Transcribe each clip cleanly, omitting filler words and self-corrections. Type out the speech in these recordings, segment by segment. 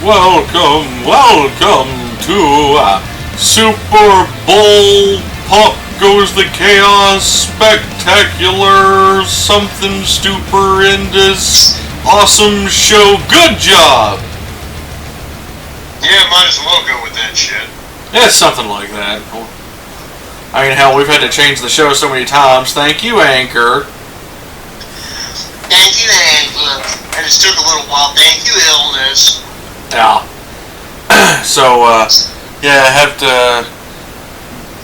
welcome to Super Bowl Pop Goes the Chaos Spectacular Something Stupendous Awesome Show. Good job! Yeah, might as well go with that shit. Yeah, it's something like that. I mean, hell, we've had to change the show so many times. Thank you, Anchor. Thank you, Anchor. And it took a little while. Thank you, illness. Yeah. So, yeah, I have to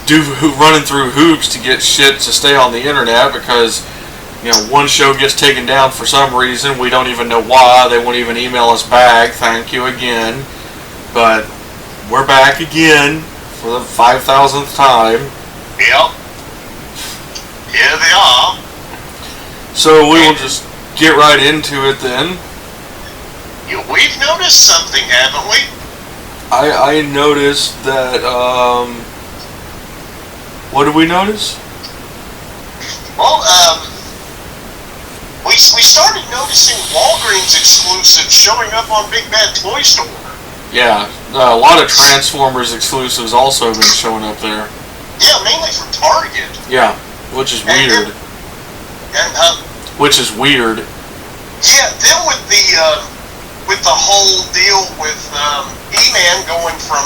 do running through hoops to get shit to stay on the internet because, you know, one show gets taken down for some reason. We don't even know why. They won't even email us back. Thank you again. But we're back again for the 5,000th time. Yep. Yeah, they are. So we will just get right into it then. Yeah, we've noticed something, haven't we? I noticed that, what did we notice? Well, we started noticing Walgreens exclusives showing up on Big Bad Toy Store. Yeah, a lot of Transformers exclusives also have been showing up there. Yeah, mainly from Target. Yeah, which is weird. Which is weird. Yeah, then with the whole deal with E-Man going from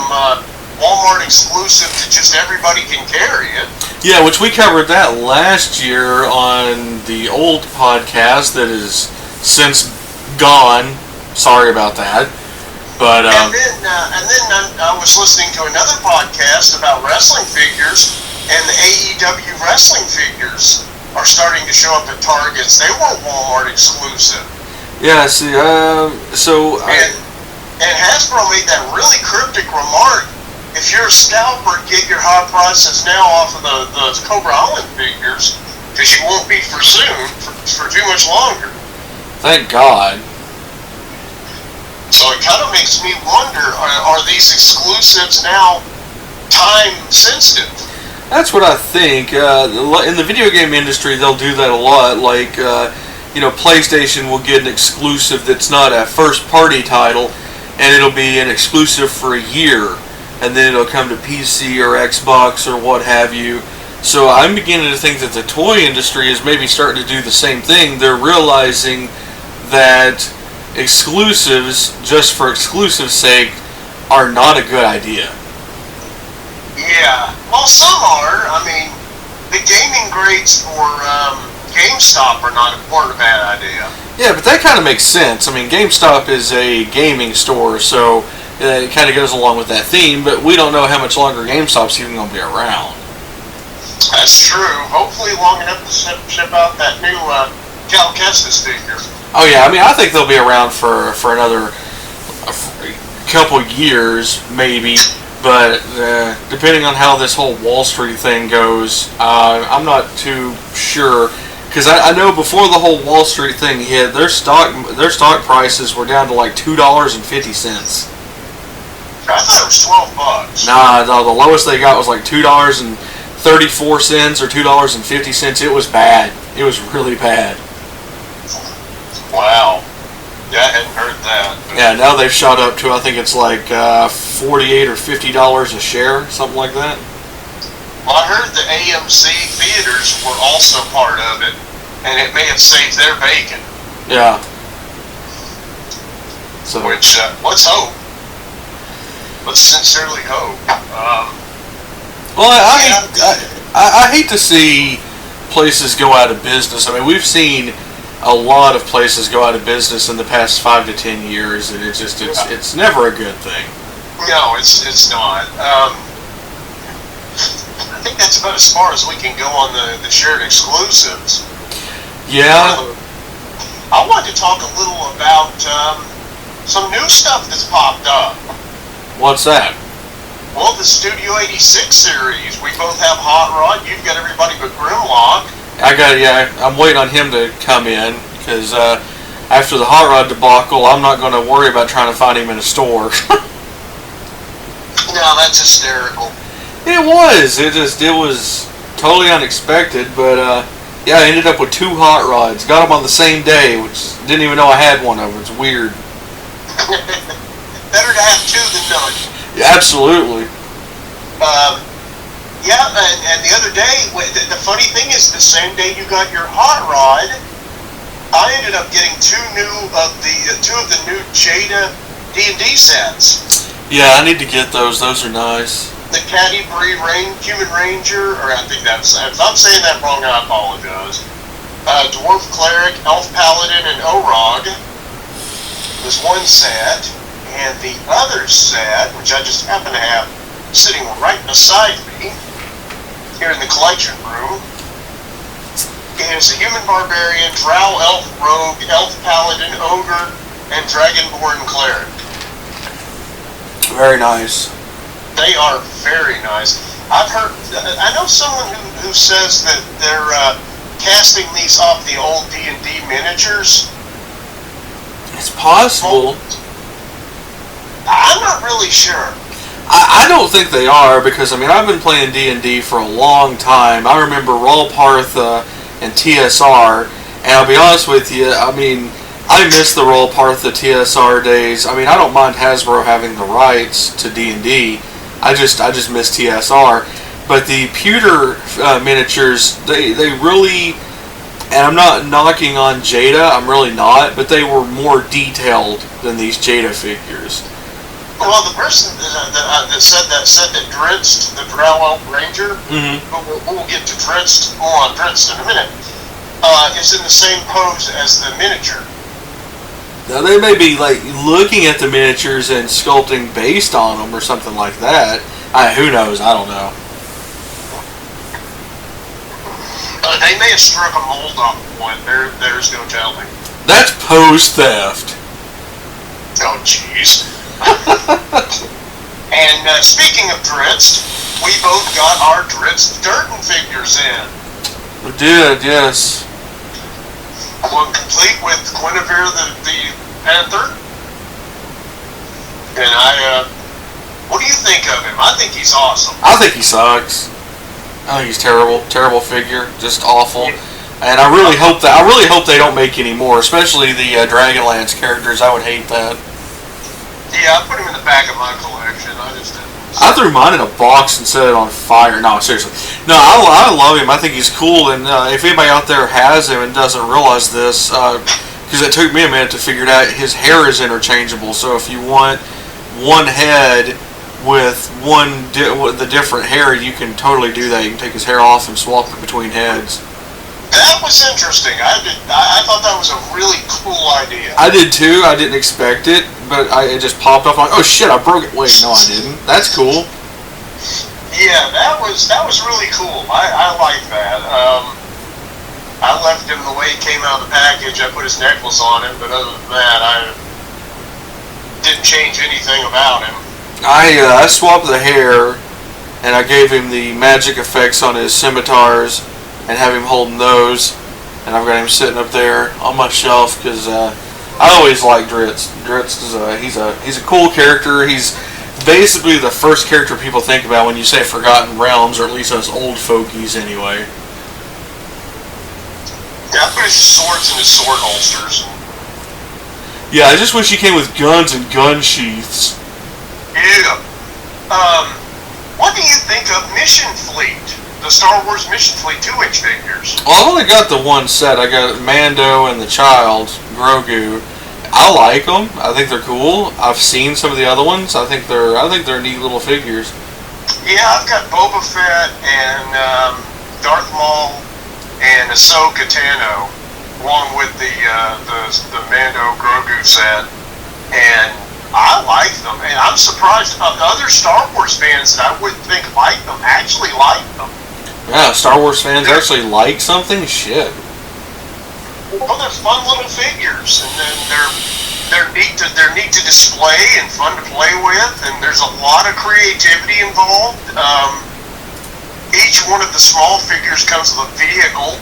Walmart exclusive to just everybody can carry it. Yeah, which we covered that last year on the old podcast that is since gone. Sorry about that. But and then I was listening to another podcast about wrestling figures, and the AEW wrestling figures are starting to show up at Targets. They weren't Walmart exclusive. Yeah, see, and Hasbro made that really cryptic remark. If you're a scalper, get your high prices now off of the Cobra Island figures, because you won't be for soon, for too much longer. Thank God. So it kind of makes me wonder, are these exclusives now time sensitive? That's what I think. In the video game industry, they'll do that a lot. Like, you know, PlayStation will get an exclusive that's not a first-party title, and it'll be an exclusive for a year, and then it'll come to PC or Xbox or what have you. So I'm beginning to think that the toy industry is maybe starting to do the same thing. They're realizing that exclusives, just for exclusive's sake, are not a good idea. Yeah, well, some are. I mean, the gaming grades for GameStop are not a bad idea. Yeah, but that kind of makes sense. I mean, GameStop is a gaming store, so it kind of goes along with that theme, but we don't know how much longer GameStop's even going to be around. That's true. Hopefully long enough to ship out that new Cal Kestis figure. Oh yeah, I mean, I think they'll be around for another couple years, maybe. But depending on how this whole Wall Street thing goes, I'm not too sure. Because I know before the whole Wall Street thing hit, their stock prices were down to like $2.50. I thought it was $12. Nah, the lowest they got was like $2.34 or $2.50. It was bad. It was really bad. Wow. Yeah, I hadn't heard that. Yeah, now they've shot up to, I think it's like $48 or $50 a share, something like that. Well, I heard the AMC theaters were also part of it, and it may have saved their bacon. Yeah. So, which, let's hope. Let's sincerely hope. Well, I hate to see places go out of business. I mean, we've seen a lot of places go out of business in the past 5 to 10 years, and it's never a good thing. No, it's not. I think that's about as far as we can go on the shared exclusives. Yeah. I wanted to talk a little about some new stuff that's popped up. What's that? Well, the Studio 86 series. We both have Hot Rod. You've got everybody but Grimlock. I'm waiting on him to come in, because after the Hot Rod debacle, I'm not going to worry about trying to find him in a store. No, that's hysterical. It was. It was totally unexpected, but yeah, I ended up with 2 Hot Rods. Got them on the same day, which didn't even know I had one of them. It's weird. better to have two than none. Yeah, absolutely. Yeah, and the other day, the funny thing is, the same day you got your hot rod, I ended up getting two of the new Jada D&D sets. Yeah, I need to get those. Those are nice. The Caddy Bree Human Ranger, or I think that's, if I'm saying that wrong, I apologize. Dwarf Cleric, Elf Paladin, and Orog was one set, and the other set, which I just happen to have sitting right beside me here in the collection room, is a Human Barbarian, Drow Elf Rogue, Elf Paladin, Ogre, and Dragonborn Cleric. Very nice. They are very nice. I know someone who says that they're casting these off the old D&D miniatures. It's possible. I'm not really sure. I don't think they are, because, I mean, I've been playing D&D for a long time. I remember Roll-Partha and TSR, and I'll be honest with you, I mean, I miss the Roll-Partha TSR days. I mean, I don't mind Hasbro having the rights to D&D. I just miss TSR. But the pewter miniatures, they really, and I'm not knocking on Jada, I'm really not, but they were more detailed than these Jada figures. Well, the person that said that Dritz, the Drow Elf Ranger, we'll get to more on Dritz in a minute, is in the same pose as the miniature. Now, they may be like looking at the miniatures and sculpting based on them or something like that. Who knows? I don't know. They may have struck a mold off one. There's no telling. That's pose theft. Oh, jeez. And speaking of Dritz, we both got our Dritz Durden figures in. We did, yes. One complete with Guinevere the Panther. And what do you think of him? I think he's awesome. I think he sucks. I think he's terrible figure, just awful. And I really hope they don't make any more, especially the Dragonlance characters. I would hate that. Yeah, I put him in the back of my collection. I threw mine in a box and set it on fire. No, seriously. No, I love him. I think he's cool. And if anybody out there has him and doesn't realize this, because it took me a minute to figure it out, his hair is interchangeable. So if you want one head with the different hair, you can totally do that. You can take his hair off and swap it between heads. That was interesting. I thought that was a really cool idea. I did too. I didn't expect it, but it just popped up. I'm like, oh shit, I broke it. Wait, no, I didn't. That's cool. Yeah, that was really cool. I like that. I left him the way he came out of the package. I put his necklace on him, but other than that, I didn't change anything about him. I swapped the hair, and I gave him the magic effects on his scimitars, and have him holding those, and I've got him sitting up there on my shelf because I always like Dritz. Dritz is he's a cool character. He's basically the first character people think about when you say Forgotten Realms, or at least us old fogies anyway. Yeah, I put his swords in his sword holsters. Yeah, I just wish he came with guns and gun sheaths. Yeah. What do you think of Mission Fleet? The Star Wars Mission Fleet 2-inch figures. Well, I've only got the one set. I got Mando and the child, Grogu. I like them. I think they're cool. I've seen some of the other ones. I think they're neat little figures. Yeah, I've got Boba Fett and Darth Maul and Ahsoka Tano, along with the Mando Grogu set, and I like them. And I'm surprised other Star Wars fans that I wouldn't think like them actually like them. Yeah, Star Wars fans actually like something? Shit. Well, they're fun little figures, and then they're neat to display and fun to play with, and there's a lot of creativity involved. Each one of the small figures comes with a vehicle,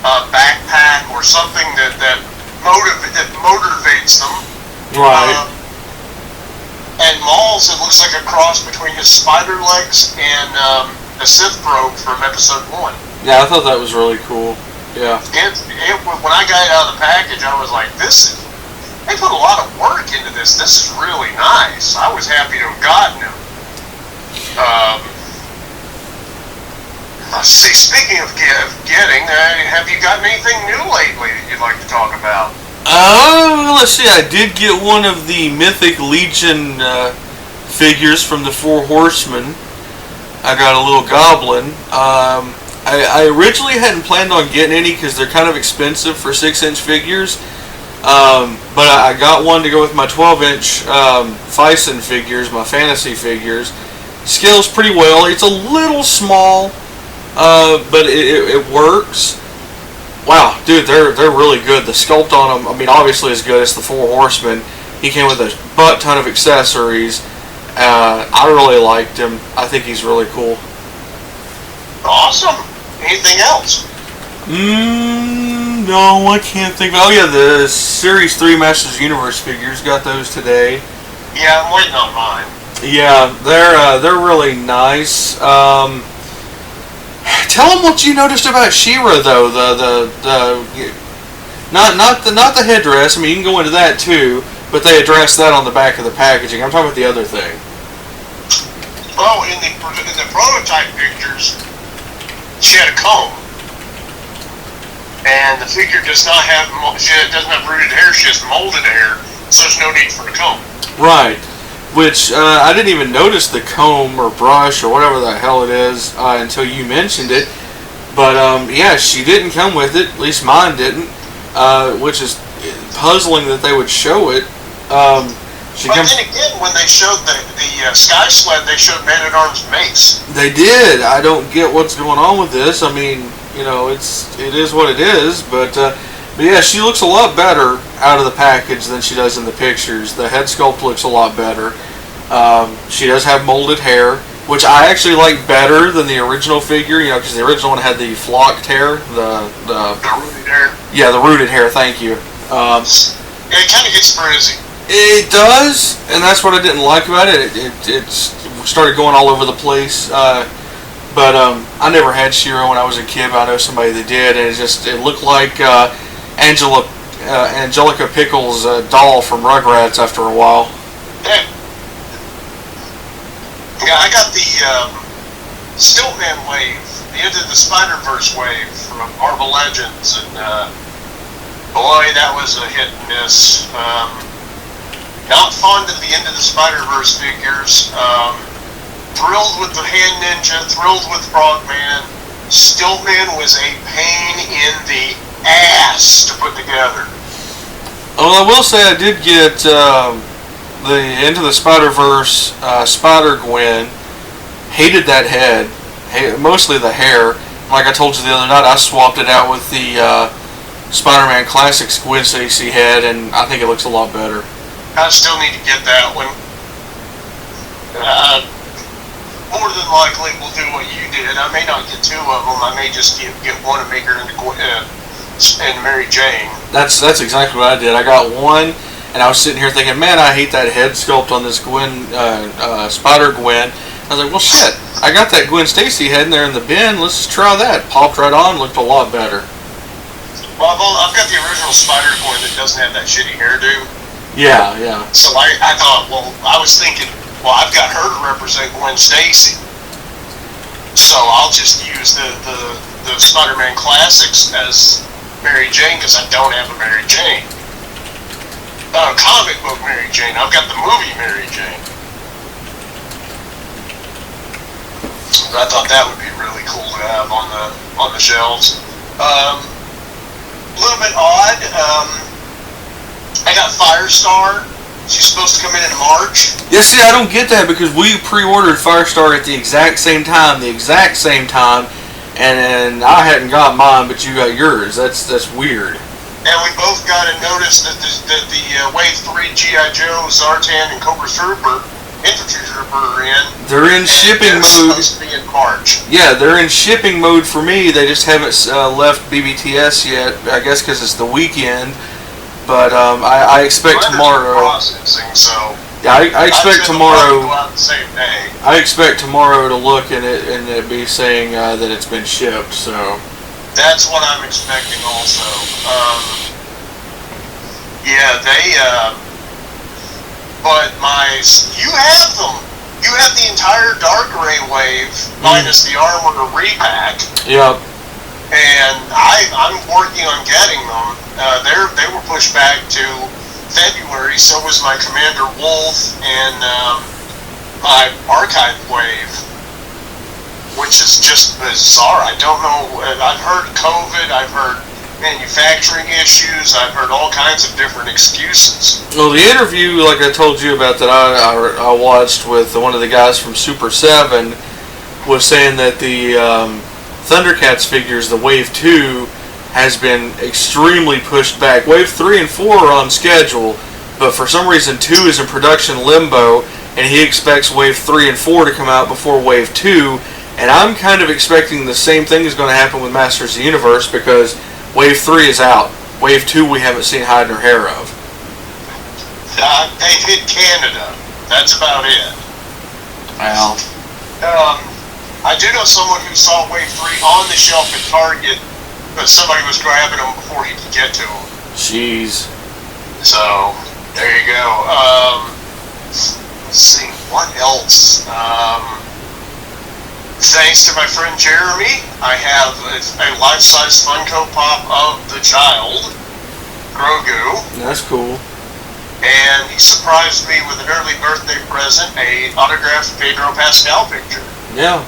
a backpack, or something that motivates them. Right. And Maul's, it looks like a cross between his spider legs and the Sith probe from Episode 1. Yeah, I thought that was really cool. Yeah. When I got it out of the package, I was like, this is... they put a lot of work into this. This is really nice. I was happy to have gotten him. Let's see, speaking of getting, have you gotten anything new lately that you'd like to talk about? Let's see, I did get one of the Mythic Legion figures from the Four Horsemen. I got a little goblin. I originally hadn't planned on getting any because they're kind of expensive for 6-inch figures. But I got one to go with my 12-inch Fison figures, my fantasy figures. Scales pretty well. It's a little small, but it works. Wow, dude, they're really good. The sculpt on them, I mean, obviously is good. It's the Four Horsemen. He came with a butt ton of accessories. I really liked him. I think he's really cool. Awesome. Anything else? No, I can't think. Oh yeah, the Series 3 Masters of the Universe figures, got those today. Yeah, I'm waiting on mine. Yeah, they're really nice. Tell them what you noticed about She-Ra though. Not the headdress. I mean, you can go into that too, but they addressed that on the back of the packaging. I'm talking about the other thing. Oh, in the prototype pictures, she had a comb, and the figure does not have doesn't have rooted hair. She has molded hair, so there's no need for a comb. Right. Which I didn't even notice the comb or brush or whatever the hell it is until you mentioned it. But yeah, she didn't come with it. At least mine didn't, which is puzzling that they would show it. But then again, when they showed the Sky Sled, they showed Man-at-Arms Mace. They did. I don't get what's going on with this. I mean, you know, it is what it is. But yeah, she looks a lot better out of the package than she does in the pictures. The head sculpt looks a lot better. She does have molded hair, which I actually like better than the original figure. You know, because the original one had the flocked hair, the rooted hair. Yeah, the rooted hair. Thank you. Yeah, it kind of gets frizzy. It does, and that's what I didn't like about it. It started going all over the place. But I never had She-Ra when I was a kid, but I know somebody that did, and it looked like Angelica Pickle's doll from Rugrats after a while. Yeah, I got the Stiltman wave, the Into the Spider-Verse wave from Marvel Legends, and boy, that was a hit and miss. Not fond of the Into the Spider-Verse figures. Thrilled with the Hand Ninja, thrilled with Frogman. Stiltman was a pain in the ass to put together. Well, I will say I did get the Into the Spider-Verse Spider-Gwen. Hated that head. Mostly the hair. Like I told you the other night, I swapped it out with the Spider-Man Classics Gwen Stacy head, and I think it looks a lot better. I still need to get that one. More than likely, we'll do what you did. I may not get two of them. I may just get one and make her into Mary Jane. That's exactly what I did. I got one, and I was sitting here thinking, man, I hate that head sculpt on this Spider-Gwen. I was like, well, shit, I got that Gwen Stacy head in there in the bin. Let's just try that. Popped right on, looked a lot better. Well, I've got the original Spider-Gwen that doesn't have that shitty hairdo. Yeah. So I thought, well, I was thinking, well, I've got her to represent Gwen Stacy, so I'll just use the Spider-Man Classics as Mary Jane because I don't have a Mary Jane. Comic book Mary Jane. I've got the movie Mary Jane. But I thought that would be really cool to have on the shelves. A little bit odd. I got Firestar. She's supposed to come in March. Yeah, see, I don't get that because we pre-ordered Firestar at the exact same time, and I hadn't got mine, but you got yours. That's weird. And we both got a notice that the Wave 3 G.I. Joe, Zartan, and Cobra Trooper, Infantry Trooper are in. They're in shipping mode. Supposed to be in March. Yeah, they're in shipping mode for me. They just haven't left BBTS yet, I guess because it's the weekend. But I expect tomorrow. Processing, so yeah, I expect tomorrow. Go out the same day. I expect tomorrow to look and it be saying that it's been shipped. So that's what I'm expecting also. Yeah, but you have them. You have the entire Dark Ray wave, minus the armor repack. Yep. And I'm working on getting them. They were pushed back to February, so was my Commander Wolf and my Archive wave, which is just bizarre. I don't know. I've heard COVID, I've heard manufacturing issues, I've heard all kinds of different excuses. Well, the interview, like I told you about, that I watched with one of the guys from Super 7 was saying that the Thundercats figures, the Wave 2, has been extremely pushed back. Wave 3 and 4 are on schedule, but for some reason 2 is in production limbo, and he expects Wave 3 and 4 to come out before Wave 2, and I'm kind of expecting the same thing is going to happen with Masters of the Universe, because Wave 3 is out. Wave 2 we haven't seen hide nor hair of. They've hit Canada. That's about it. Well. I do know someone who saw Wave 3 on the shelf at Target, but somebody was grabbing them before he could get to them. Jeez. So, there you go. Let's see, what else? Thanks to my friend Jeremy, I have a life-size Funko Pop of the child, Grogu. That's cool. And he surprised me with an early birthday present, a autographed Pedro Pascal picture. Yeah.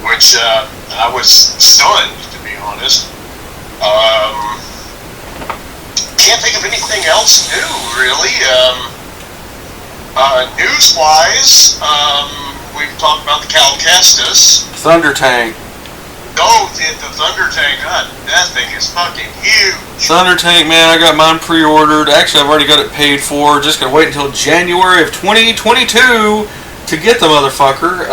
Which I was stunned, to be honest. Can't think of anything else new, really. News-wise, we've talked about the Cal Kestis. Thunder Tank. Oh, the Thunder Tank. God, that thing is fucking huge. Thunder Tank, man, I got mine pre-ordered. Actually, I've already got it paid for. Just gotta wait until January of 2022 to get the motherfucker.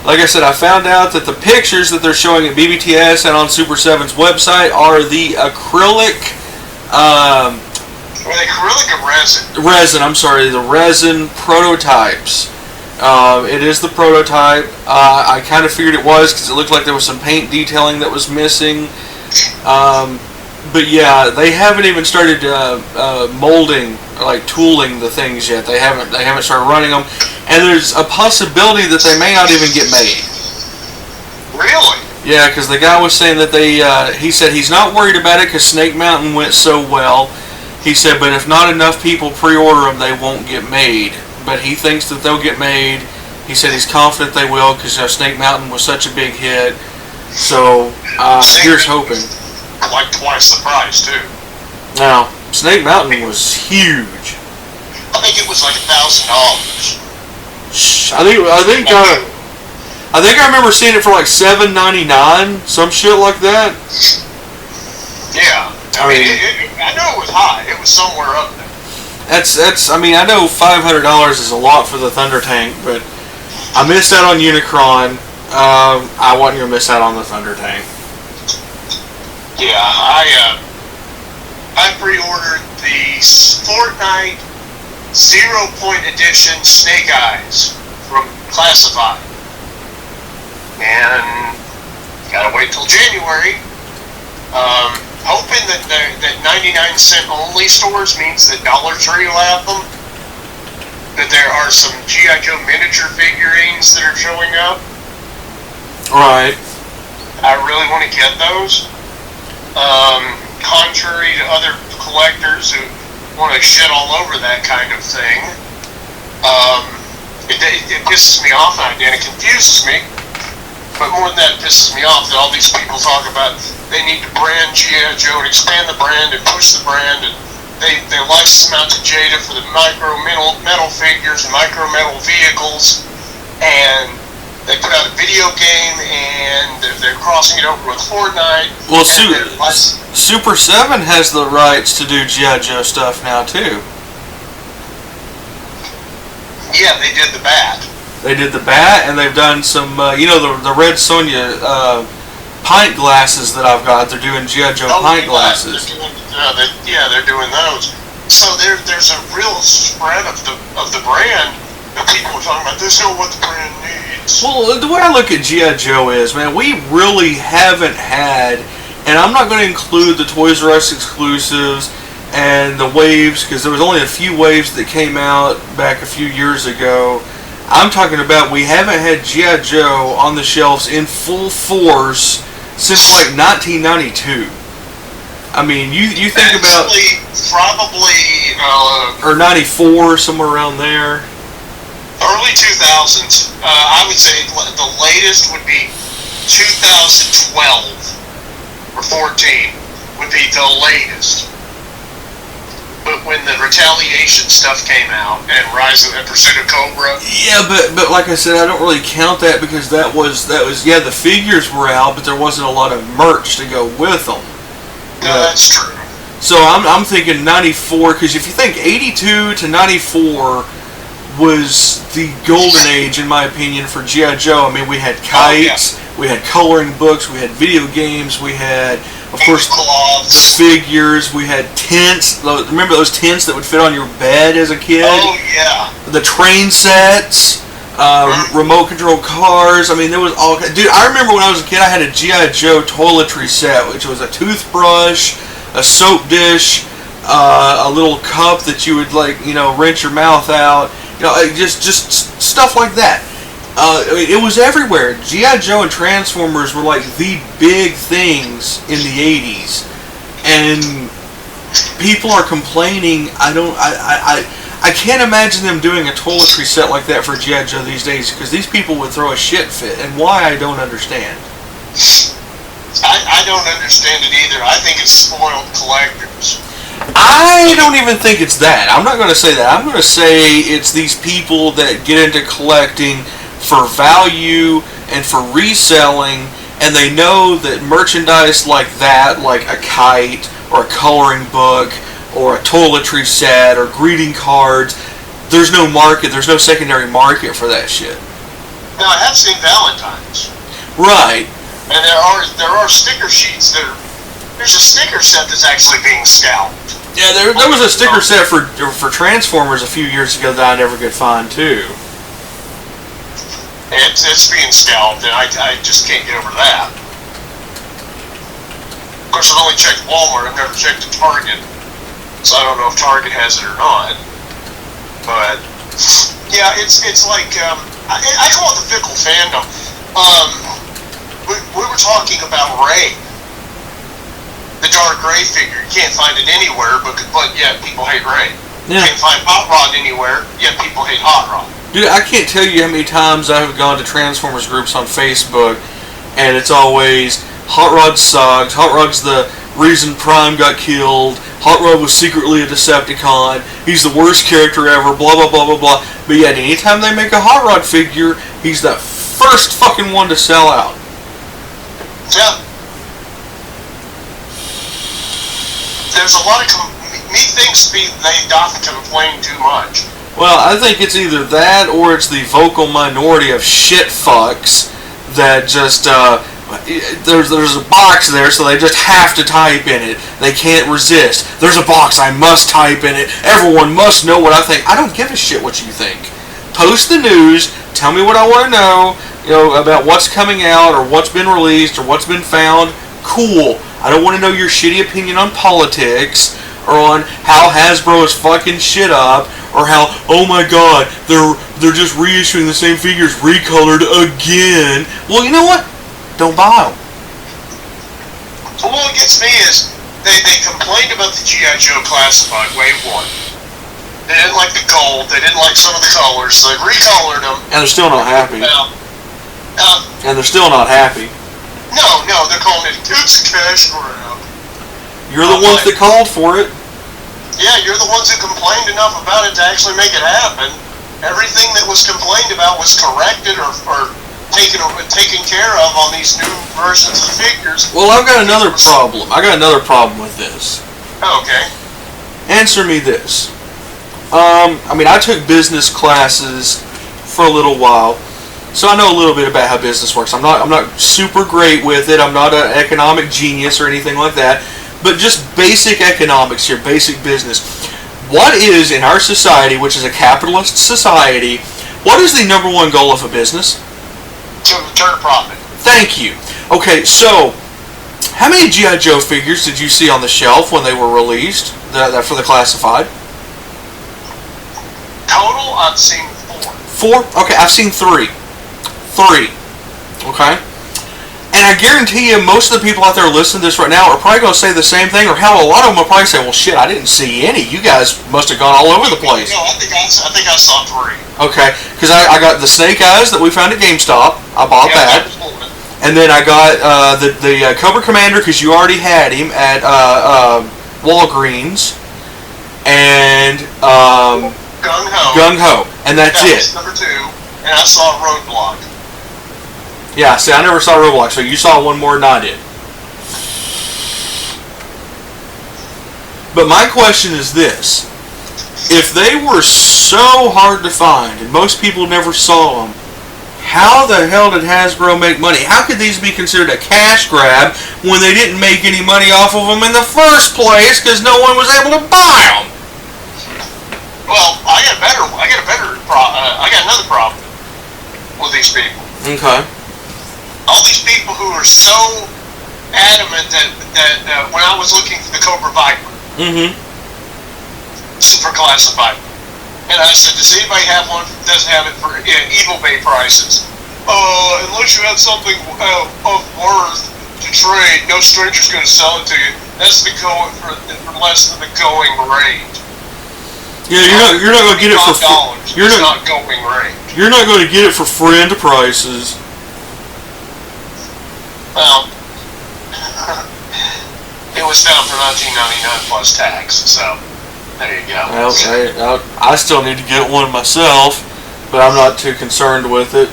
Like I said, I found out that the pictures that they're showing at BBTS and on Super 7's website are the acrylic... acrylic or resin? Resin, I'm sorry, the resin prototypes. It is the prototype. I kind of figured it was because it looked like there was some paint detailing that was missing. But yeah, they haven't even started molding, like tooling the things yet. They haven't started running them, and there's a possibility that they may not even get made. Really? Yeah, because the guy was saying that he said he's not worried about it because Snake Mountain went so well. He said, but if not enough people pre-order them, they won't get made. But he thinks that they'll get made. He said he's confident they will because Snake Mountain was such a big hit. So here's hoping. Like twice the price too. Now, Snake Mountain was huge. I think it was like $1,000. I think I remember seeing it for like $7.99, some shit like that. Yeah, I mean, I know it was high. It was somewhere up there. That's. I mean, I know $500 is a lot for the Thunder Tank, but I missed out on Unicron. I wasn't gonna miss out on the Thunder Tank. Yeah, I pre-ordered the Fortnite 0 Point Edition Snake Eyes from Classified, and gotta wait till January. Hoping that 99-cent only stores means that Dollar Tree will have them. That there are some G.I. Joe miniature figurines that are showing up. Right. I really want to get those. Contrary to other collectors who want to shit all over that kind of thing, it pisses me off and it confuses me. But more than that, it pisses me off that all these people talk about they need to brand G.I. Joe and expand the brand and push the brand, and they license them out to Jada for the micro metal figures and micro metal vehicles, and they put out a video game and they're crossing it over with Fortnite. Well, Super 7 has the rights to do G.I. Joe stuff now too. Yeah, they did the Bat. They did the Bat, and they've done some, the Red Sonja pint glasses that I've got. They're doing G.I. Joe pint glasses. They're doing those. So there's a real spread of the brand that people are talking about. This is what the brand needs. Well, the way I look at G.I. Joe is, man, we really haven't had, and I'm not going to include the Toys R Us exclusives and the waves, because there was only a few waves that came out back a few years ago. I'm talking about we haven't had G.I. Joe on the shelves in full force since like 1992. I mean, you think about probably or 94, somewhere around there. Early 2000s. I would say the latest would be 2012 or 14 would be the latest. But when the Retaliation stuff came out and Rise of and Pursuit of Cobra. Yeah, but like I said, I don't really count that because that was yeah, the figures were out, but there wasn't a lot of merch to go with them. No, that's true. So I'm thinking 94, because if you think 82 to 94 was the golden age, in my opinion, for G.I. Joe. I mean, we had kites, we had coloring books, we had video games, we had, of course, the figures, we had tents. Remember those tents that would fit on your bed as a kid? Oh, yeah. The train sets, remote control cars. I mean, there was all... Dude, I remember when I was a kid, I had a G.I. Joe toiletry set, which was a toothbrush, a soap dish, a little cup that you would, like, you know, rinse your mouth out. You know, just stuff like that. I mean, it was everywhere. G.I. Joe and Transformers were like the big things in the 80s. And people are complaining. I can't imagine them doing a toiletry set like that for G.I. Joe these days, because these people would throw a shit fit. And why, I don't understand. I don't understand it either. I think it's spoiled collectors. I don't even think it's that. I'm not going to say that. I'm going to say it's these people that get into collecting for value and for reselling, and they know that merchandise like that, like a kite or a coloring book or a toiletry set or greeting cards, there's no market, there's no secondary market for that shit. Now, I have seen Valentine's. Right. And there are sticker sheets that are... There's a sticker set that's actually being scalped. Yeah, there was a sticker set for Transformers a few years ago that I never could find, too. It's being scalped, and I just can't get over that. Of course, I've only checked Walmart. I've never checked a Target. So I don't know if Target has it or not. But, yeah, it's like... I call it the fickle fandom. We were talking about Ray. The dark Ray figure. You can't find it anywhere, but yet people hate Ray. Yeah. You can't find Hot Rod anywhere, yet people hate Hot Rod. Dude, I can't tell you how many times I have gone to Transformers groups on Facebook, and it's always, Hot Rod sucks, Hot Rod's the reason Prime got killed, Hot Rod was secretly a Decepticon, he's the worst character ever, blah, blah, blah, blah, blah. But yet, anytime they make a Hot Rod figure, he's the first fucking one to sell out. Yeah. There's a lot of... Methinks they doth complain too much. Well, I think it's either that or it's the vocal minority of shit fucks that just... There's a box there, so they just have to type in it. They can't resist. There's a box, I must type in it. Everyone must know what I think. I don't give a shit what you think. Post the news. Tell me what I want to know. You know, about what's coming out or what's been released or what's been found. Cool. I don't want to know your shitty opinion on politics or on how Hasbro is fucking shit up or how, oh my god, they're just reissuing the same figures recolored again. Well, you know what? Don't buy them. So what gets me is they complained about the G.I. Joe Classified Wave 1. They didn't like the gold. They didn't like some of the colors, so they recolored them. And they're still not happy. And they're still not happy. No, they're calling it it's a cash grab. You're the ones that called for it. Yeah, you're the ones who complained enough about it to actually make it happen. Everything that was complained about was corrected or taken care of on these new versions of the figures. Well, I've got another problem. I got another problem with this. Okay. Answer me this. I mean, I took business classes for a little while, so I know a little bit about how business works. I'm not super great with it. I'm not an economic genius or anything like that, but just basic economics here, basic business. What is, in our society, which is a capitalist society, what is the number one goal of a business? To turn a profit. Thank you. Okay, so How many G.I. Joe figures did you see on the shelf when they were released for the classified? Total, I've seen 4? 4. Okay, I've seen 3. 3. Okay? And I guarantee you, most of the people out there listening to this right now are probably going to say the same thing, or hell, a lot of them will probably say, well, shit, I didn't see any. You guys must have gone all over the place. No, I think I saw 3. Okay, because I got the Snake Eyes that we found at GameStop. I bought that. And then I got the Cobra Commander, because you already had him at Walgreens. And Gung Ho. And that's it. Number 2. And I saw Roadblock. Yeah, see, I never saw Roblox, so you saw one more than I did. But my question is this. If they were so hard to find, and most people never saw them, how the hell did Hasbro make money? How could these be considered a cash grab when they didn't make any money off of them in the first place because no one was able to buy them? Well, I got another problem with these people. Okay. All these people who are so adamant that when I was looking for the Cobra Viper for classified, and I said, does anybody have one that doesn't have it for Evil Bay prices? Unless you have something of worth to trade, no stranger's going to sell it to you. That's the going for less than the going rate. Yeah, you're not going to get it for $5. It's not going rate. You're not going to get it for friend prices. Well, it was down for $19.99 plus tax, so there you go. Well, I still need to get one myself, but I'm not too concerned with it.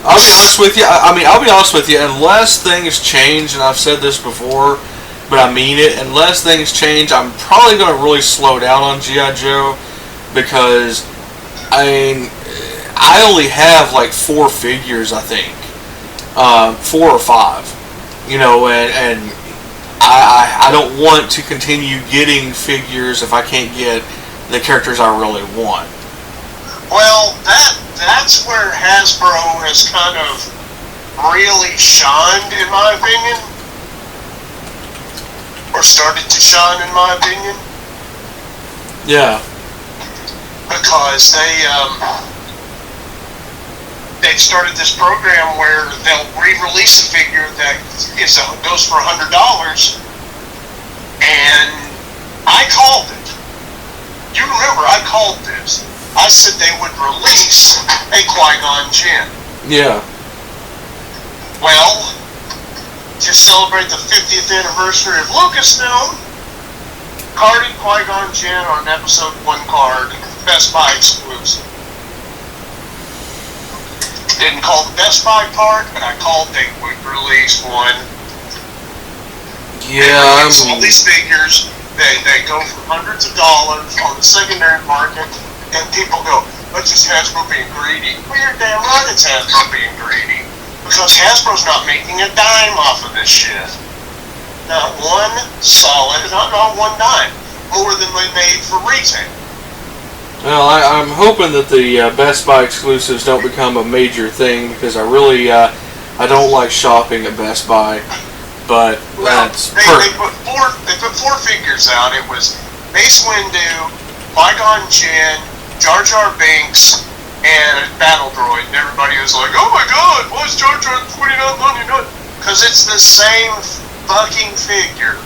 I'll be honest with you. I'll be honest with you. Unless things change, and I've said this before, but I mean it. Unless things change, I'm probably going to really slow down on G.I. Joe because I only have like 4 figures, I think, 4 or 5. You know, and I don't want to continue getting figures if I can't get the characters I really want. Well, that's where Hasbro has kind of really shined, in my opinion, or started to shine, in my opinion. Yeah. Because they've started this program where they'll re-release a figure that goes for $100, and I called it. You remember, I called this. I said they would release a Qui-Gon Jinn. Yeah. Well, to celebrate the 50th anniversary of Lucasfilm, carded Qui-Gon Jinn on an Episode 1 card, Best Buy exclusive. Didn't call the Best Buy part, but I called they would release one. Yeah, all these figures, they go for hundreds of dollars on the secondary market, and people go, that's just Hasbro being greedy. Well, you're damn right it's Hasbro being greedy. Because Hasbro's not making a dime off of this shit. Not one solid, not one dime. More than they made for retail. Well, I'm hoping that the Best Buy exclusives don't become a major thing because I really I don't like shopping at Best Buy. But that's they put 4 figures out. It was Mace Windu, Qui-Gon Jinn, Jar Jar Binks, and a battle droid. And everybody was like, "Oh my God, why is Jar Jar $29.99?" Because it's the same fucking figure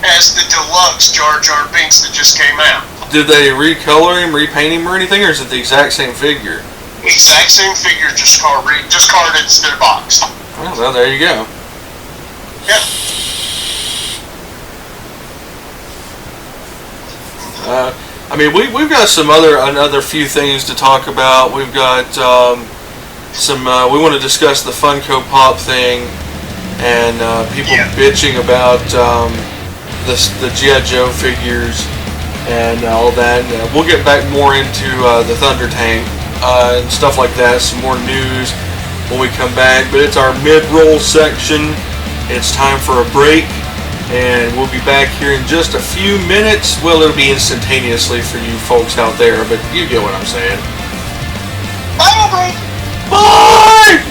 as the deluxe Jar Jar Binks that just came out. Did they recolor him, repaint him, or anything, or is it the exact same figure? Exact same figure, just carded instead of boxed. Well, there you go. Yep. We've got some another few things to talk about. We've got we want to discuss the Funko Pop thing and people bitching about the G.I. Joe figures and all that. And, we'll get back more into the Thunder Tank and stuff like that. Some more news when we come back. But it's our mid-roll section. It's time for a break. And we'll be back here in just a few minutes. Well, it'll be instantaneously for you folks out there, but you get what I'm saying. Bye! Bye!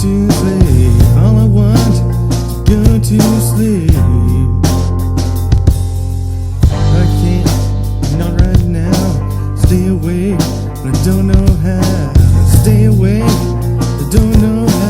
to sleep. All I want to go to sleep. I can't, not right now. Stay awake, but I don't know how. Stay awake, I don't know how.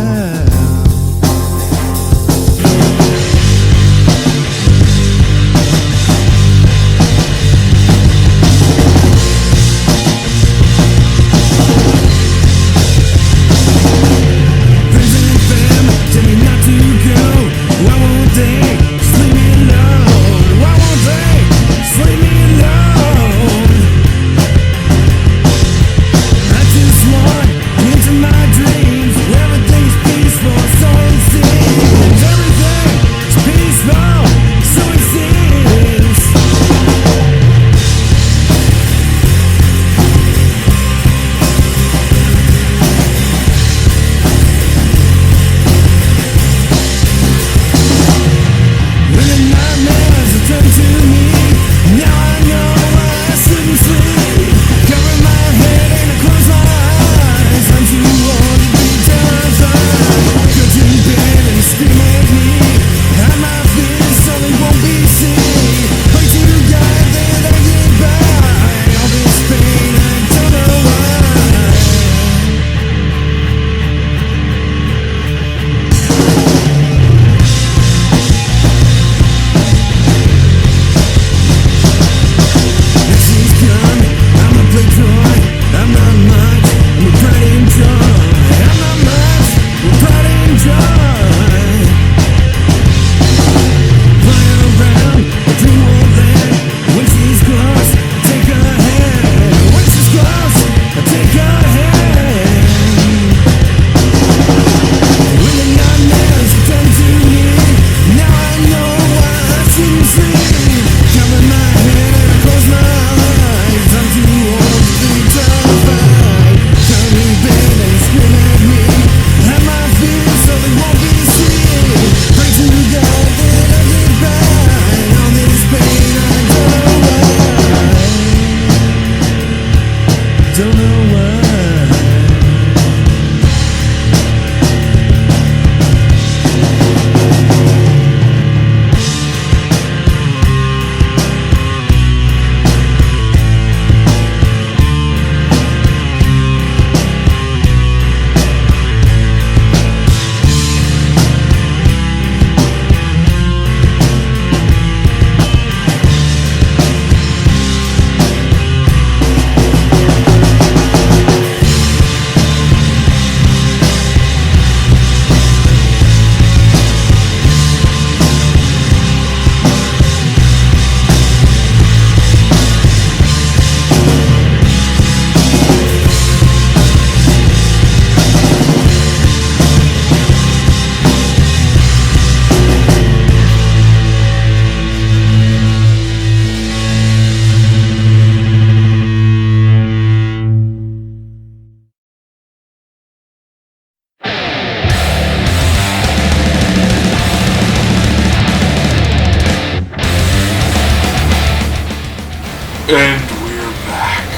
And we're back.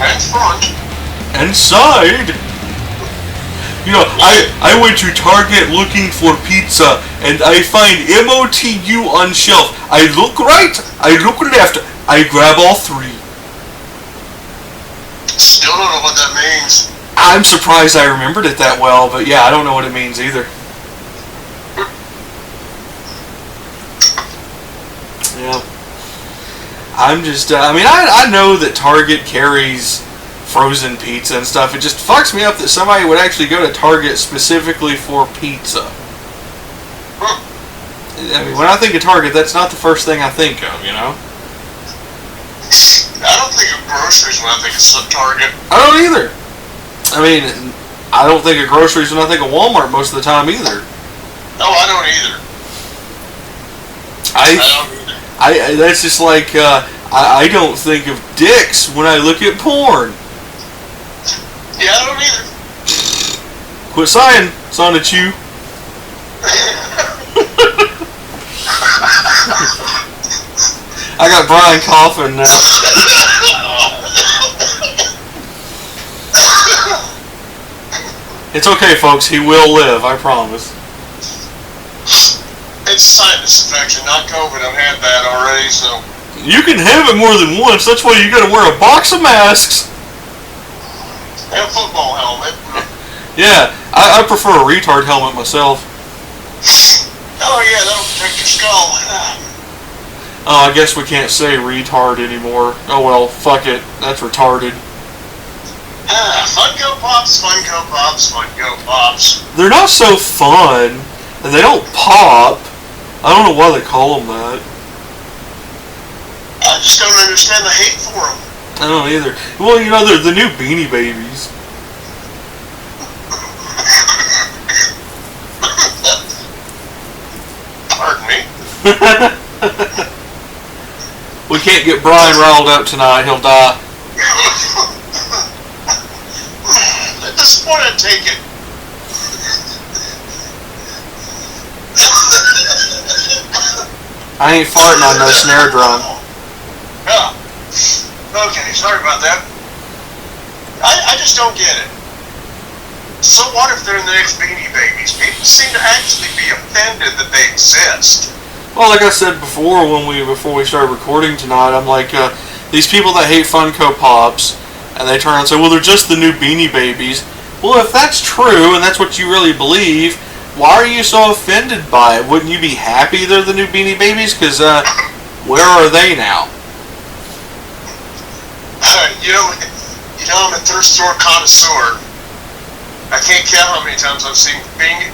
And front. And side. You know, I went to Target looking for pizza, and I find MOTU on shelf. I look right, I look left, I grab all three. Still don't know what that means. I'm surprised I remembered it that well, but yeah, I don't know what it means either. Yeah. I'm just, I know that Target carries frozen pizza and stuff. It just fucks me up that somebody would actually go to Target specifically for pizza. I mean, when I think of Target, that's not the first thing I think of, you know? I don't think of groceries when I think of Target. I don't either. I mean, I don't think of groceries when I think of Walmart most of the time either. No, I don't either. I don't either. That's just like, I don't think of dicks when I look at porn. Yeah, I don't either. Quit sighing, Sonichu. I got Brian coughing now. It's okay, folks. He will live. I promise. It's sinus infection, not COVID. I've had that already, so. You can have it more than once. That's why you got to wear a box of masks. And a football helmet. Yeah, I prefer a retard helmet myself. Oh yeah, that'll protect your skull. Oh, I guess we can't say retard anymore. Oh well, fuck it. That's retarded. Funko Pops, Funko Pops, Funko Pops. They're not so fun, and they don't pop. I don't know why they call them that. I just don't understand the hate for them. I don't either. Well, you know, they're the new Beanie Babies. Pardon me? We can't get Brian riled up tonight. He'll die. At this point, I take it. I ain't farting on no snare drum. Yeah. Okay, sorry about that. I just don't get it. So what if they're the next Beanie Babies? People seem to actually be offended that they exist. Well, like I said before, before we started recording tonight, I'm like, these people that hate Funko Pops, and they turn around and say, well, they're just the new Beanie Babies. Well, if that's true, and that's what you really believe, why are you so offended by it? Wouldn't you be happy they're the new Beanie Babies? Because, where are they now? You know, I'm a thrift store connoisseur. I can't count how many times I've seen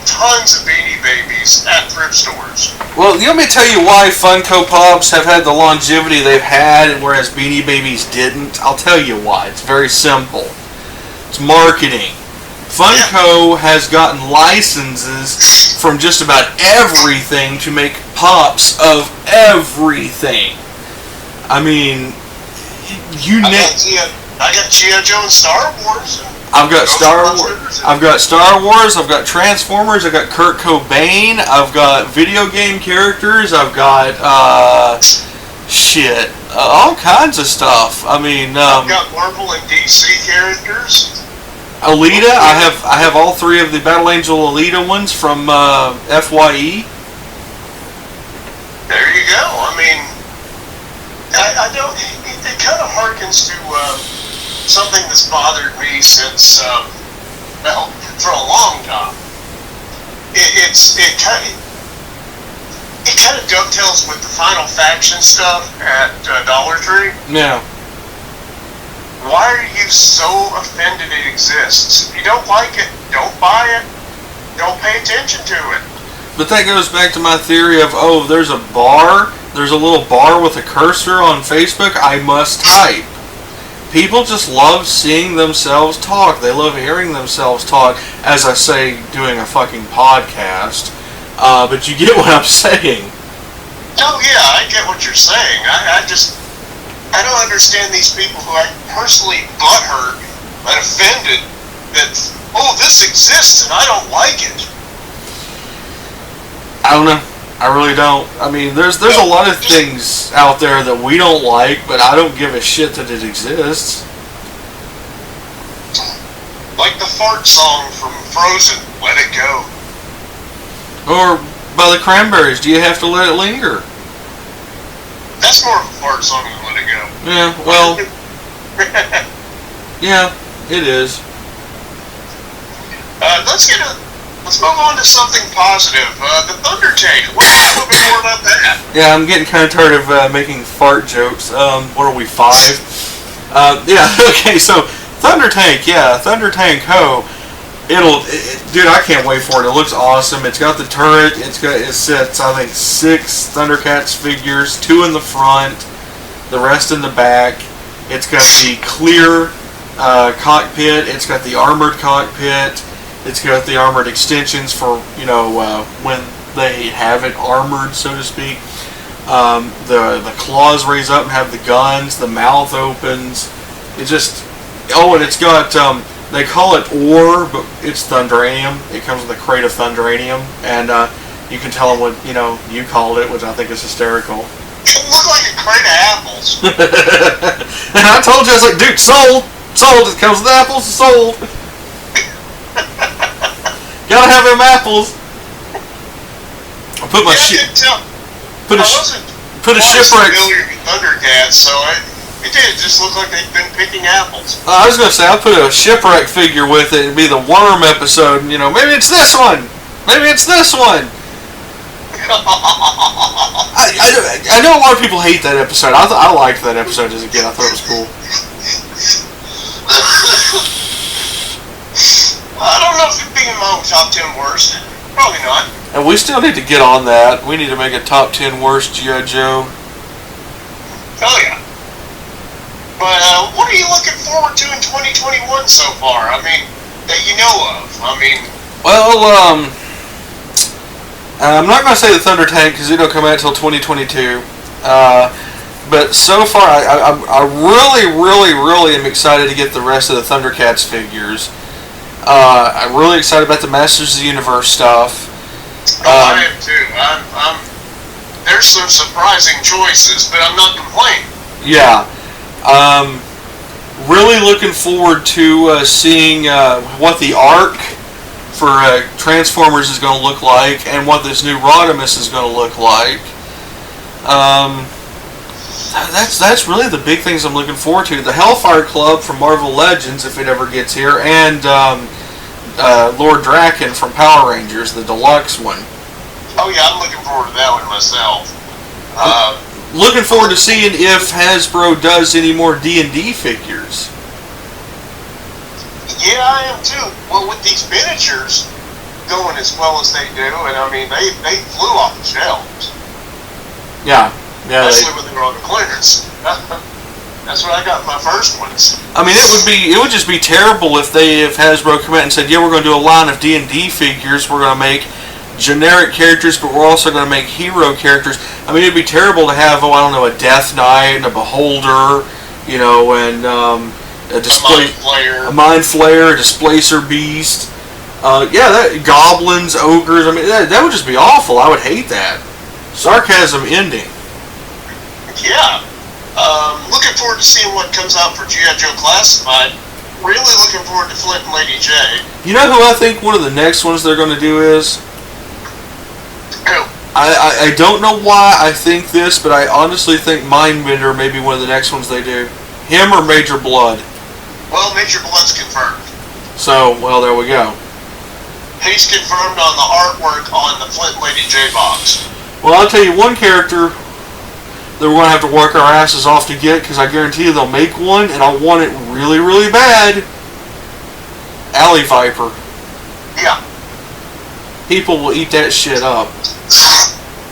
tons of Beanie Babies at thrift stores. Well, let me tell you why Funko Pops have had the longevity they've had, and whereas Beanie Babies didn't. I'll tell you why. It's very simple. It's marketing. Funko has gotten licenses from just about everything to make pops of everything. I mean, I got G.I. Joe and Star Wars. I've got Star Wars. I've got Star Wars. I've got Transformers. I've got Kurt Cobain. I've got video game characters. I've got all kinds of stuff. I mean, I've got Marvel and DC characters. Alita. I have all three of the Battle Angel Alita ones from FYE. There you go. I mean, I don't. It kind of harkens to something that's bothered me since, for a long time. It kind of dovetails with the Final Faction stuff at Dollar Tree. Yeah. Why are you so offended it exists? If you don't like it, don't buy it. Don't pay attention to it. But that goes back to my theory of, there's a bar. There's a little bar with a cursor on Facebook. I must type. People just love seeing themselves talk. They love hearing themselves talk, as I say, doing a fucking podcast. But you get what I'm saying. Oh, yeah, I get what you're saying. I don't understand these people who are personally butthurt and offended that, this exists and I don't like it. I don't know. I really don't. I mean, there's a lot of things out there that we don't like, but I don't give a shit that it exists. Like the fart song from Frozen, Let It Go. Or by the Cranberries, Do You Have to Let It Linger? That's more of a fart song than Let It Go. Yeah, well, yeah, it is. Let's move on to something positive. The Thunder Tank. We'll talk a little bit more about that. Yeah, I'm getting kind of tired of making fart jokes. What are we, 5? Yeah, okay, so Thunder Tank, Thunder Tank Ho. Dude, I can't wait for it. It looks awesome. It's got the turret. It sets, I think, 6 Thundercats figures, 2 in the front, the rest in the back. It's got the clear cockpit. It's got the armored cockpit. It's got the armored extensions for, when they have it armored, so to speak. The claws raise up and have the guns. The mouth opens. It just... Oh, and it's got... they call it ore, but it's Thunderanium. It comes with a crate of Thunderanium. And you can tell them what, you called it, which I think is hysterical. It looked like a crate of apples. And I told you, I was like, dude, sold! Sold! It comes with apples, sold! Gotta have them apples. I put my I couldn't tell. put a I wasn't put a quite shipwreck. familiar with Thundercats, so it did just look like they'd been picking apples. I was gonna say I put a shipwreck figure with it. It'd be the worm episode. You know, maybe it's this one. Maybe it's this one. I know a lot of people hate that episode. I liked that episode as a kid. I thought it was cool. I don't know if it'd be in my top 10 worst. Probably not. And we still need to get on that. We need to make a top 10 worst G.I. Joe. Oh yeah. But what are you looking forward to in 2021 so far? I mean, that you know of. I mean. Well, I'm not going to say the Thunder Tank because it don't come out until 2022. But so far, I really am excited to get the rest of the Thundercats figures. I'm really excited about the Masters of the Universe stuff. I am too. There's some surprising choices, but I'm not complaining. Yeah. Really looking forward to seeing what the arc for Transformers is going to look like and what this new Rodimus is going to look like. That's really the big things I'm looking forward to. The Hellfire Club from Marvel Legends, if it ever gets here, and Lord Draken from Power Rangers, the deluxe one. Oh yeah, I'm looking forward to that one myself. Looking forward to seeing if Hasbro does any more D&D figures. Yeah, I am too. Well, with these miniatures going as well as they do, and I mean, they flew off the shelves. Yeah. Especially when they were on the clearance. That's what I got my first ones. I mean, it would just be terrible if Hasbro come out and said, yeah, we're going to do a line of D&D figures. We're going to make generic characters, but we're also going to make hero characters. I mean, it'd be terrible to have, a Death Knight and a Beholder, and a Mind Flayer, a Displacer Beast. Goblins, ogres. I mean, that would just be awful. I would hate that. Sarcasm ending. Yeah. Looking forward to seeing what comes out for G.I. Joe Classified. Really looking forward to Flint and Lady J. You know who I think one of the next ones they're going to do is? Who? I don't know why I think this, but I honestly think Mindbender may be one of the next ones they do. Him or Major Blood. Well, Major Blood's confirmed. So, well, there we go. He's confirmed on the artwork on the Flint and Lady J box. Well, I'll tell you one character that we're going to have to work our asses off to get, because I guarantee you they'll make one, and I want it really, really bad. Alley Viper. Yeah. People will eat that shit up.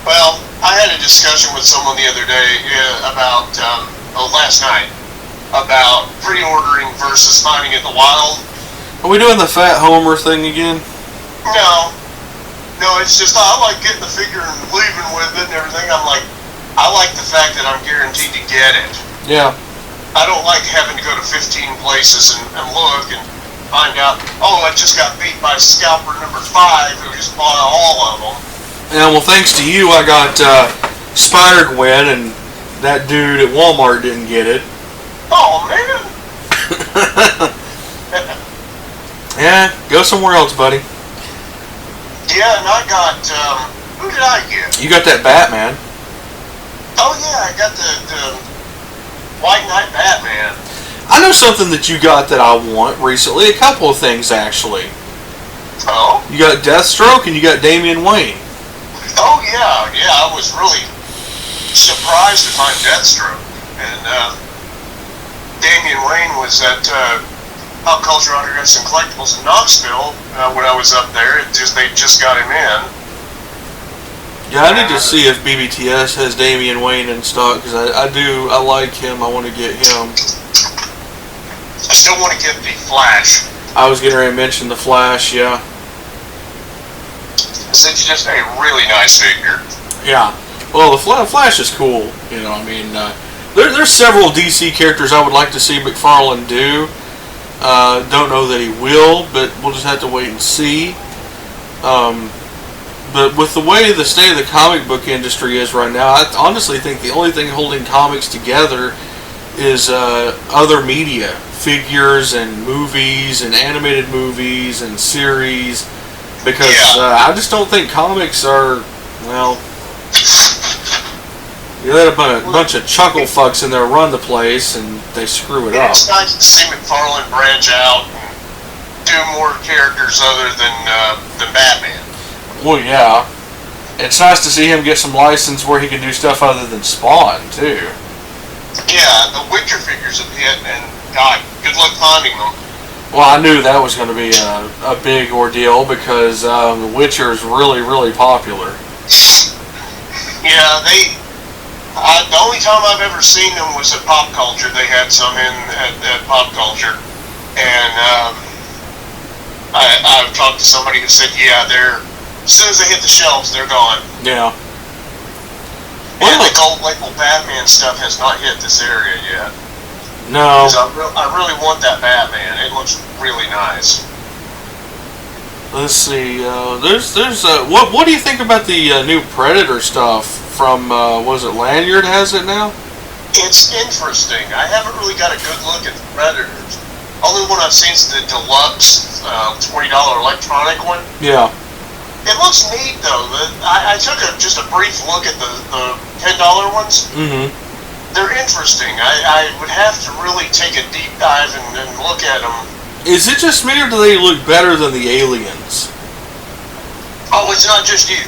Well, I had a discussion with someone the other day about, last night, about pre-ordering versus finding in the wild. Are we doing the Fat Homer thing again? No, it's just I like getting the figure and leaving with it and everything. I like the fact that I'm guaranteed to get it. Yeah. I don't like having to go to 15 places and look and find out, I just got beat by scalper number 5 who just bought all of them. Yeah, well, thanks to you, I got Spider-Gwen, and that dude at Walmart didn't get it. Oh, man. Yeah, go somewhere else, buddy. Yeah, and I got, who did I get? You got that Batman. Oh, yeah, I got the White Knight Batman. I know something that you got that I want recently. A couple of things, actually. Oh? You got Deathstroke and you got Damian Wayne. Oh, yeah, I was really surprised to find Deathstroke. And Damian Wayne was at Pop Culture Autographs and Collectibles in Knoxville when I was up there. They just got him in. Yeah, I need to see if BBTS has Damian Wayne in stock, because I like him. I want to get him. I still want to get the Flash. I was getting ready to mention the Flash, yeah. It's just a really nice figure. Yeah. Well, the Flash is cool. There's several DC characters I would like to see McFarlane do. Don't know that he will, but we'll just have to wait and see. But with the way the state of the comic book industry is right now, I honestly think the only thing holding comics together is other media. Figures and movies and animated movies and series. Because I just don't think comics are, well, you let a bunch of chuckle fucks in there run the place and they screw it up. It's nice to see McFarlane branch out and do more characters other than Batman. Well, yeah. It's nice to see him get some license where he can do stuff other than Spawn, too. Yeah, the Witcher figures have hit, and God, good luck finding them. Well, I knew that was going to be a big ordeal because The Witcher is really, really popular. Yeah, the only time I've ever seen them was at Pop Culture. They had some at Pop Culture, and I've talked to somebody who said, yeah, as soon as they hit the shelves, they're gone. Yeah. And the gold label Batman stuff has not hit this area yet. No. I really want that Batman. It looks really nice. Let's see. What do you think about the new Predator stuff from was it Lanyard has it now? It's interesting. I haven't really got a good look at the Predators. Only one I've seen is the deluxe $20 electronic one. Yeah. It looks neat though. I took just a brief look at the $10 ones. Mm-hmm. They're interesting. I would have to really take a deep dive and look at them. Is it just me or do they look better than the aliens? Oh, it's not just you.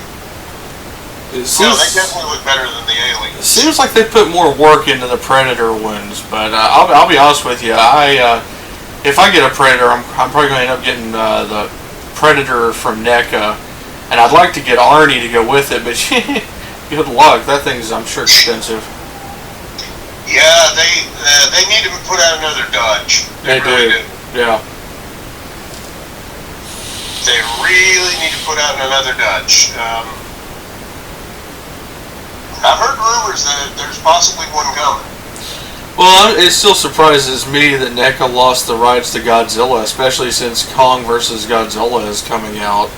They definitely look better than the aliens. It seems like they put more work into the Predator ones, but I'll be honest with you. If I get a Predator, I'm probably going to end up getting the Predator from NECA, and I'd like to get Arnie to go with it, but good luck. That thing's, I'm sure, expensive. Yeah, they need to put out another Dodge. They really do. Yeah. They really need to put out another Dodge. I've heard rumors that there's possibly one coming. Well, it still surprises me that NECA lost the rights to Godzilla, especially since Kong vs. Godzilla is coming out.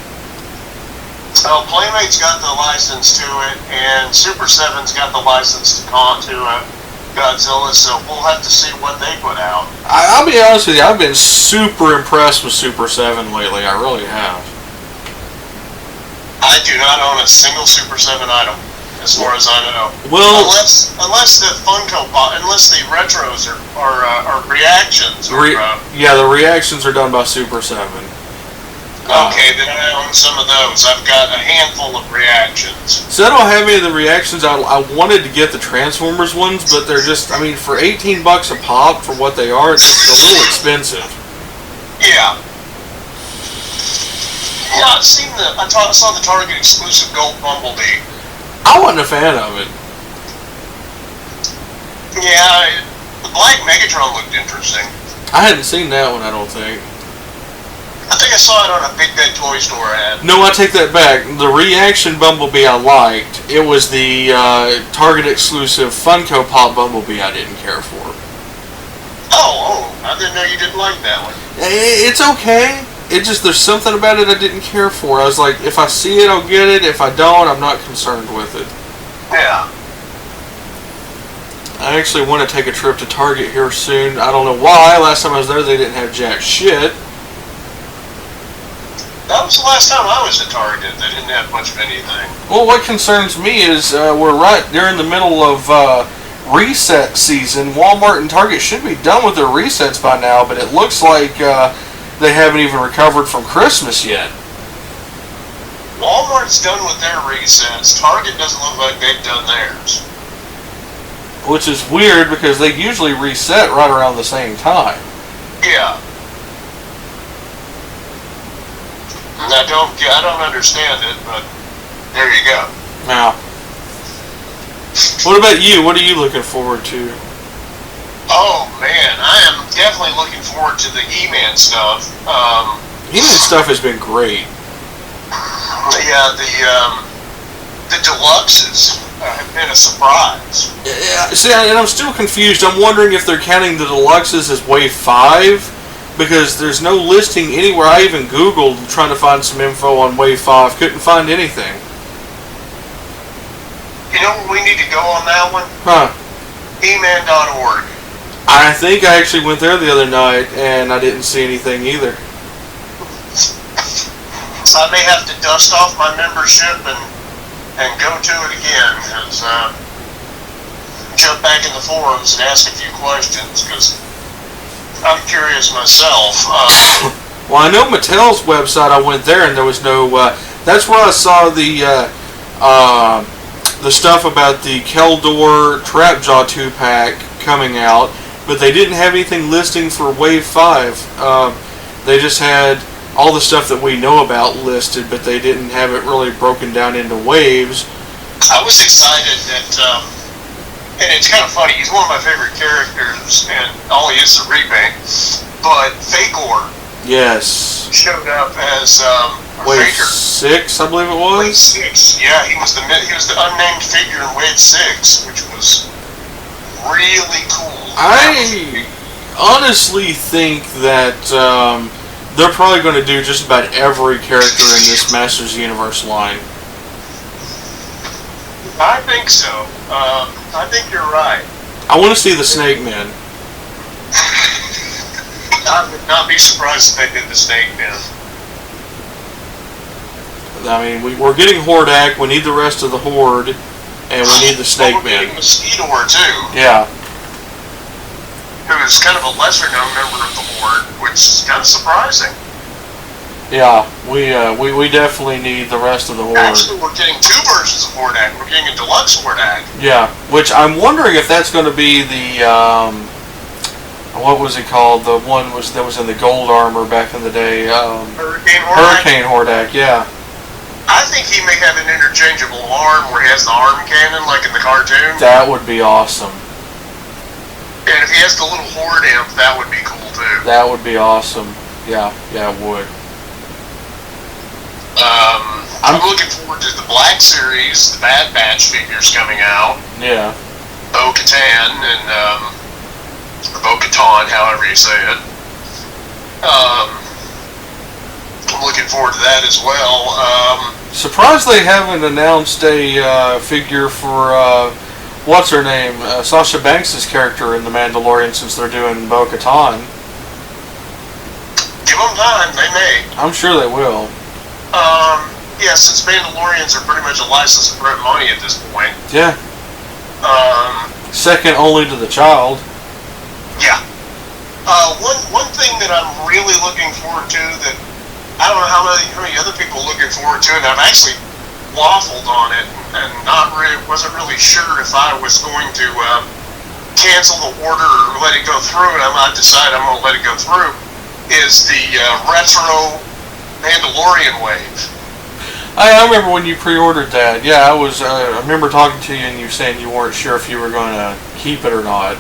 Well, Playmate's got the license to it, and Super 7's got the license to Godzilla, so we'll have to see what they put out. I'll be honest with you, I've been super impressed with Super 7 lately, I really have. I do not own a single Super 7 item, as far as I know. Well, unless the unless the retros are reactions. Yeah, the reactions are done by Super 7. Okay, then I own some of those. I've got a handful of reactions. So I don't have any of the reactions. I wanted to get the Transformers ones, but they're just, I mean, for $18 a pop for what they are, it's just a little expensive. Yeah. Yeah, I saw the Target exclusive Gold Bumblebee. I wasn't a fan of it. Yeah, the Black Megatron looked interesting. I hadn't seen that one, I don't think. I think I saw it on a Big Bad Toy Store ad. No, I take that back. The Reaction Bumblebee I liked. It was the Target exclusive Funko Pop Bumblebee I didn't care for. Oh, I didn't know you didn't like that one. It's okay. It just, there's something about it I didn't care for. I was like, if I see it, I'll get it. If I don't, I'm not concerned with it. Yeah. I actually want to take a trip to Target here soon. I don't know why. Last time I was there, they didn't have jack shit. That was the last time I was at Target. They didn't have much of anything. Well, what concerns me is we're right during the middle of reset season. Walmart and Target should be done with their resets by now, but it looks like they haven't even recovered from Christmas yet. Walmart's done with their resets. Target doesn't look like they've done theirs. Which is weird because they usually reset right around the same time. Yeah. I don't understand it, but there you go. Now, what about you? What are you looking forward to? Oh man, I am definitely looking forward to the He-Man stuff. He-Man stuff has been great. Yeah, the deluxes have been a surprise. Yeah, see, and I'm still confused. I'm wondering if they're counting the deluxes as Wave 5. Because there's no listing anywhere. I even Googled trying to find some info on Wave 5. Couldn't find anything. You know where we need to go on that one? Huh. He-Man.org. I think I actually went there the other night, and I didn't see anything either. I may have to dust off my membership and go to it again, because jump back in the forums and ask a few questions, because I'm curious myself. Well, I know Mattel's website. I went there and there was no. That's where I saw the stuff about the Keldor Trapjaw 2-pack coming out, but they didn't have anything listing for Wave 5. They just had all the stuff that we know about listed, but they didn't have it really broken down into waves. I was excited that, and it's kind of funny, he's one of my favorite characters, and all he is a repaint, but Fagor Yes. showed up as Wave Faker. 6, I believe it was. Wave 6, yeah, he was the unnamed figure in Wave 6, which was really cool. I honestly think that they're probably going to do just about every character in this Masters Universe line. I think so. I think you're right. I want to see the Snake Men. I would not be surprised if they did the Snake Man. I mean, we're getting Hordak, we need the rest of the Horde, and we need the Snake We're Men. getting Mosquitoer too, Yeah. who is kind of a lesser known member of the Horde, which is kind of surprising. Yeah, we definitely need the rest of the Horde. Actually, we're getting two versions of Hordak. We're getting a deluxe Hordak. Yeah, which I'm wondering if that's going to be the, what was it called? The one that was in the gold armor back in the day. Hurricane Hordak. Hurricane Hordak, yeah. I think he may have an interchangeable arm where he has the arm cannon like in the cartoon. That would be awesome. And if he has the little Horde imp, that would be cool too. That would be awesome. Yeah, it would. I'm looking forward to the Black Series, the Bad Batch figures coming out. Yeah. Bo-Katan and, or Bo-Katan, however you say it. I'm looking forward to that as well. Surprised they haven't announced a figure for, what's her name? Sasha Banks' character in The Mandalorian, since they're doing Bo-Katan. Give them time, they may. I'm sure they will. Yeah, since Mandalorians are pretty much a license to print money at this point. Yeah. Second only to the child. Yeah. One thing that I'm really looking forward to that I don't know how many other people are looking forward to, and I've actually waffled on it and wasn't really sure if I was going to cancel the order or let it go through, and I decided I'm going to let it go through, is the retro Mandalorian wave. I remember when you pre-ordered that. Yeah, I remember talking to you and you saying you weren't sure if you were going to keep it or not.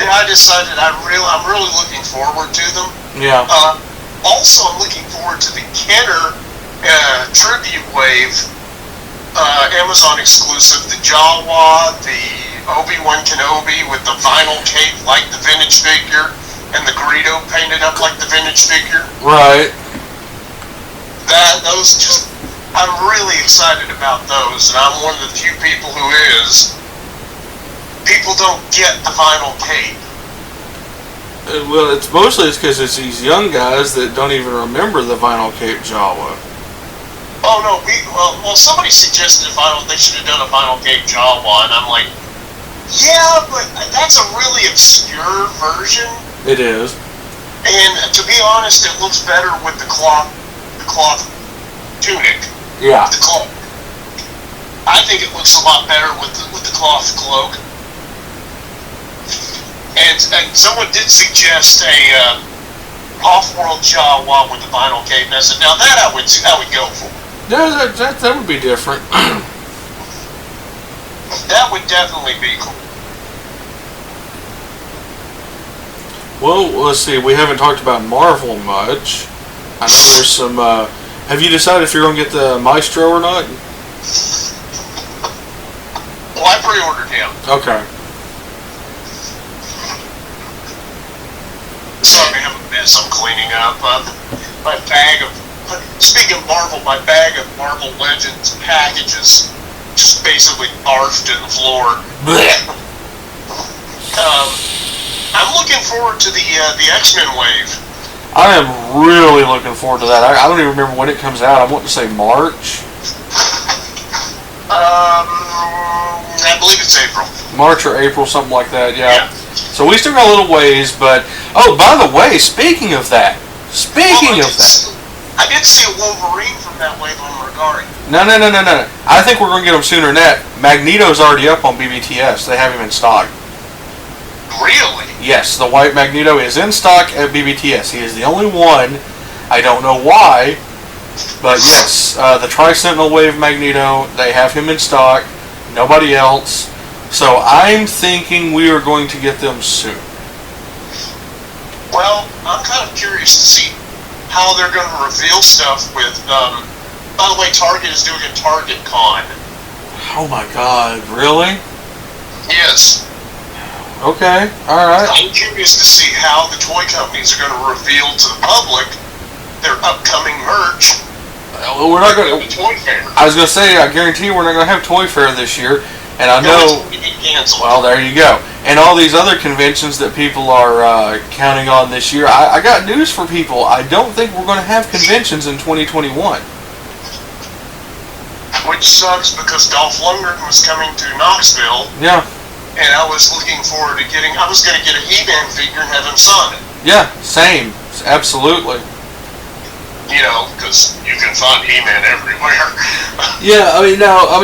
And I decided I'm really looking forward to them. Yeah. Also, I'm looking forward to the Kenner tribute wave, Amazon exclusive, the Jawa, the Obi-Wan Kenobi with the vinyl cape like the vintage figure, and the Greedo painted up like the vintage figure. Right. I'm really excited about those, and I'm one of the few people who is. People don't get the vinyl cape. Well, it's mostly because it's these young guys that don't even remember the vinyl cape Jawa. Oh no, well, somebody suggested they should have done a vinyl cape Jawa, and I'm like, yeah, but that's a really obscure version. It is. And to be honest, it looks better with the cloth tunic. Yeah. The cloak. I think it looks a lot better with the cloth cloak. And someone did suggest a off-world Jawa with the vinyl cape, and I said, now that I would go for. Yeah, that would be different. That would definitely be cool. Well, let's see. We haven't talked about Marvel much. I know there's some. Have you decided if you're going to get the Maestro or not? Well, I pre-ordered him. Okay. So I have a mess I'm cleaning up. My bag of. Speaking of Marvel, my bag of Marvel Legends packages just basically barfed in the floor. I'm looking forward to the X-Men wave. I am really looking forward to that. I don't even remember when it comes out. I want to say March. I believe it's April. March or April, something like that, yeah. Yeah. So we still got a little ways, but... Oh, by the way, speaking of that. I did see a Wolverine from that wave on Regari. No. I think we're going to get them sooner than that. Magneto's already up on BBTS. They have him in stock. Really? Yes, the white Magneto is in stock at BBTS. He is the only one. I don't know why, but yes, the Tri-Sentinel Wave Magneto, they have him in stock. Nobody else. So I'm thinking we are going to get them soon. Well, I'm kind of curious to see how they're going to reveal stuff with, by the way, Target is doing a Target Con. Oh my god, really? Yes. Okay, alright. I'm curious to see how the toy companies are going to reveal to the public their upcoming merch. Well, we're not going to... Toy Fair. I was going to say, I guarantee you we're not going to have Toy Fair this year. And I know... It's going to get canceled. Well, there you go. And all these other conventions that people are counting on this year, I got news for people. I don't think we're going to have conventions in 2021. Which sucks because Dolph Lundgren was coming to Knoxville. Yeah. And I was looking forward to I was going to get a He-Man figure and have him sign it. Yeah, same. Absolutely. You know, because you can find He-Man everywhere. Yeah,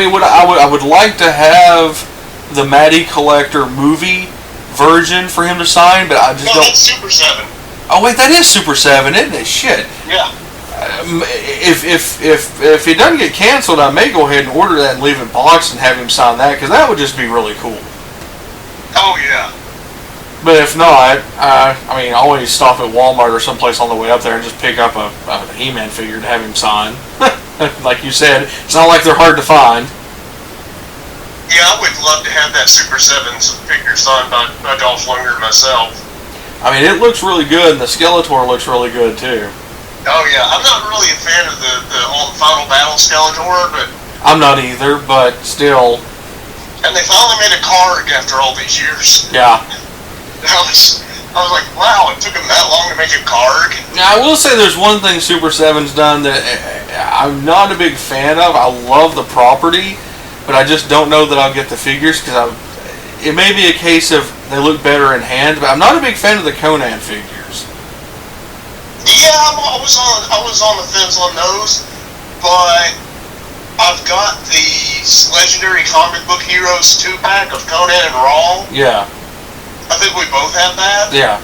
what I would like to have the Matty Collector movie version for him to sign, but I just don't... That's Super 7. Oh wait, that is Super 7, isn't it? Shit. Yeah. If it doesn't get canceled, I may go ahead and order that and leave it in box and have him sign that, because that would just be really cool. Oh yeah. But if not, always stop at Walmart or someplace on the way up there and just pick up a He-Man figure to have him sign. Like you said, it's not like they're hard to find. Yeah, I would love to have that Super 7 figure signed by Dolph Lundgren myself. I mean, it looks really good, and the Skeletor looks really good, too. Oh, yeah. I'm not really a fan of the Final Battle Skeletor, but... I'm not either, but still... And they finally made a Karg after all these years. Yeah. I was like, wow, it took them that long to make a Karg? Now, I will say there's one thing Super 7's done that I'm not a big fan of. I love the property, but I just don't know that I'll get the figures, because it may be a case of they look better in hand, but I'm not a big fan of the Conan figures. Yeah, I was on the fence on those, but I've got the Legendary Comic Book Heroes 2-pack of Conan and Raw. Yeah. I think we both have that. Yeah.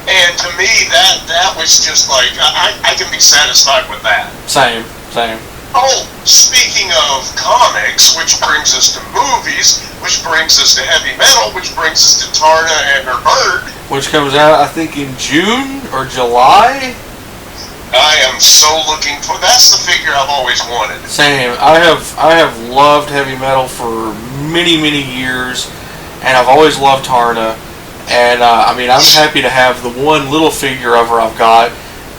And to me, that was just like, I can be satisfied with that. Same. Oh, speaking of comics, which brings us to movies, which brings us to heavy metal, which brings us to Tarna and her bird. Which comes out, I think, in June or July? I am so looking for... That's the figure I've always wanted. Same. I have loved heavy metal for many, many years, and I've always loved Tarna. And, I'm happy to have the one little figure of her I've got,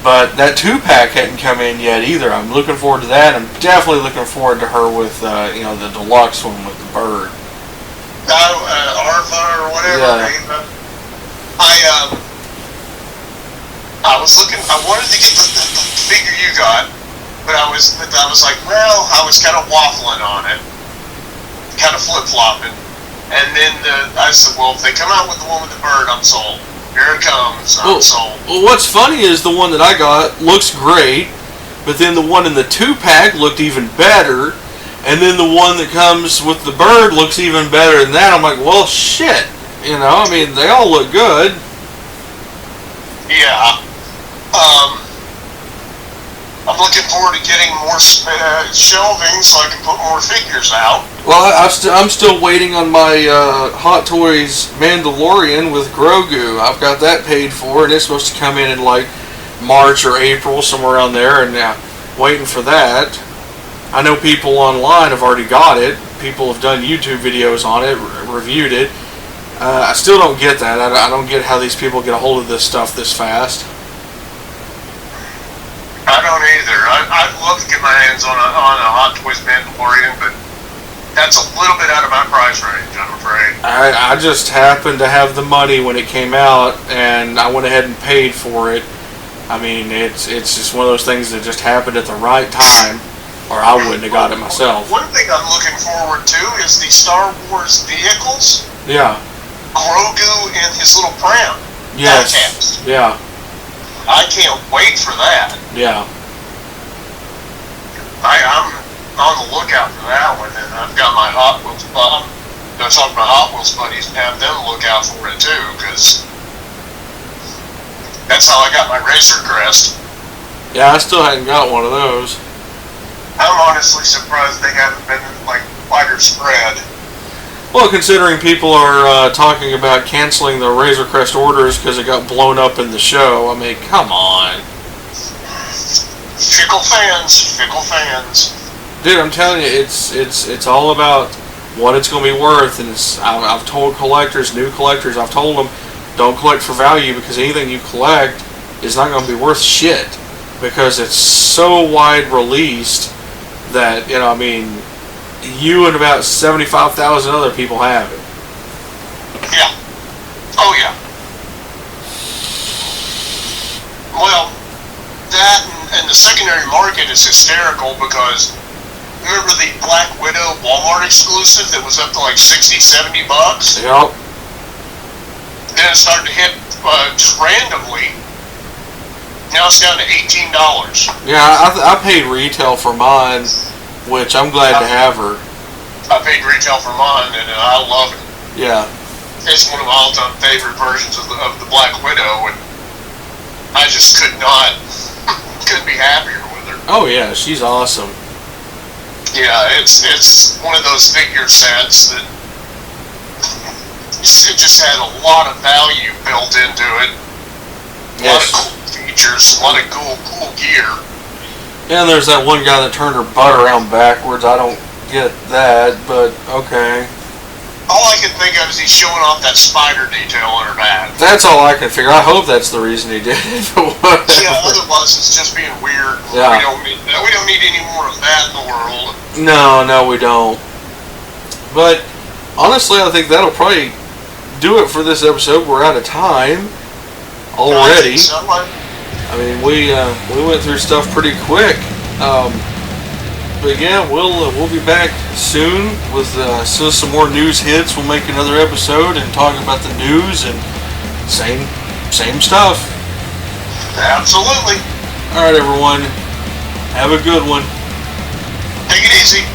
but that 2-pack hadn't come in yet either. I'm looking forward to that. I'm definitely looking forward to her with, the deluxe one with the bird. Artha or whatever. Yeah. I was looking. I wanted to get the figure you got, but I was like, well, I was kind of waffling on it, kind of flip flopping, and then I said, well, if they come out with the one with the bird, I'm sold. Here it comes. I'm sold. Well, what's funny is the one that I got looks great, but then the one in the 2-pack looked even better, and then the one that comes with the bird looks even better than that. I'm like, well, shit. They all look good. Yeah. I'm looking forward to getting more shelving so I can put more figures out. Well, I'm still waiting on my Hot Toys Mandalorian with Grogu. I've got that paid for, and it's supposed to come in like March or April, somewhere around there, and waiting for that. I know people online have already got it. People have done YouTube videos on it, reviewed it. I still don't get that. I don't get how these people get a hold of this stuff this fast. I don't either. I'd love to get my hands on a Hot Toys Mandalorian, but that's a little bit out of my price range, I'm afraid. I just happened to have the money when it came out, and I went ahead and paid for it. I mean, it's just one of those things that just happened at the right time, or I wouldn't have got it myself. One thing I'm looking forward to is the Star Wars vehicles. Yeah. Grogu and his little pram. Yes. PodCast. Yeah. I can't wait for that. Yeah. I'm on the lookout for that one, and I've got my Hot Wheels. I'm going to talk to my Hot Wheels buddies and have them look out for it too, because that's how I got my Razor Crest. Yeah, I still hadn't got one of those. I'm honestly surprised they haven't been like wider spread. Well, considering people are talking about canceling the Razor Crest orders because it got blown up in the show, I mean, come on. Fickle fans. Dude, I'm telling you, it's all about what it's going to be worth, and I've told collectors, new collectors, I've told them, don't collect for value, because anything you collect is not going to be worth shit, because it's so wide released that, you know, I mean, you and about 75,000 other people have it. Yeah. Oh yeah. Well, that and the secondary market is hysterical, because remember the Black Widow Walmart exclusive that was up to like 60, 70 bucks? Yep. Then it started to hit just randomly. Now it's down to $18. Yeah, I paid retail for mine, which I'm glad to have her. I paid retail for mine, and I love it. Yeah. It's one of my all-time favorite versions of the Black Widow, and I just couldn't be happier with her. Oh yeah, she's awesome. Yeah, it's one of those figure sets that it just had a lot of value built into it. A lot of cool features, a lot of cool gear. Yeah, and there's that one guy that turned her butt around backwards. I don't get that, but okay. All I can think of is he's showing off that spider detail on her back. That's all I can figure. I hope that's the reason he did it. Yeah, otherwise it's just being weird. Yeah. We don't need any more of that in the world. No, we don't. But honestly, I think that'll probably do it for this episode. We're out of time already. I mean, we went through stuff pretty quick. But yeah, we'll be back soon with some more news hits. We'll make another episode and talk about the news and same stuff. Absolutely. All right, everyone. Have a good one. Take it easy.